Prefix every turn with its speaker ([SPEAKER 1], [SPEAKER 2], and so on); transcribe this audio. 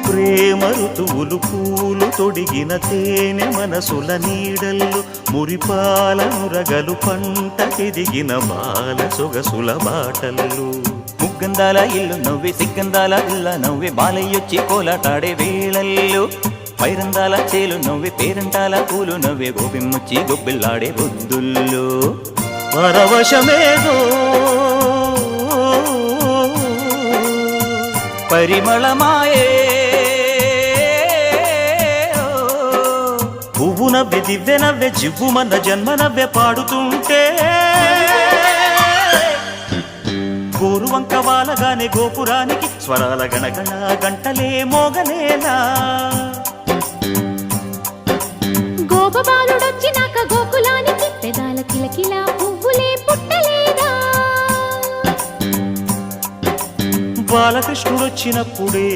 [SPEAKER 1] ప్రేమ ఋతువులు పూలు తొడిగిన తేనె మనసుల నీడల్లు మురిపాల నురగలు పంటకెదిగిన బాల సొగసుల బాటల్లు
[SPEAKER 2] ముగ్గందాల ఇల్లు నవ్వి సిగ్గందాల ఇల్ల నవ్వి బాలయ్యొచ్చి కోలాటాడే వేళల్లో పైరందాల చేలు నవ్వి పేరంటాల పూలు నవ్వి గోపిమ్మొచ్చి గొబ్బిల్లాడే బొద్దుల్లో
[SPEAKER 1] పరవశమేదో
[SPEAKER 2] పరిమళమాయే
[SPEAKER 1] పువ్వు నవ్వె దివ్వె నవ్వె జివ్వుమన్న జన్మ నవ్వె పాడుతుంటే గోరువంక వాలగానే గోపురానికి స్వరాల గణగణ గంటలే మోగలేనా
[SPEAKER 3] గోపబాలుడొచ్చినాక గోకులానికి పెదాల కిలకిలా పువ్వులే పుట్టలేదా
[SPEAKER 1] బాలకృష్ణుడొచ్చినప్పుడే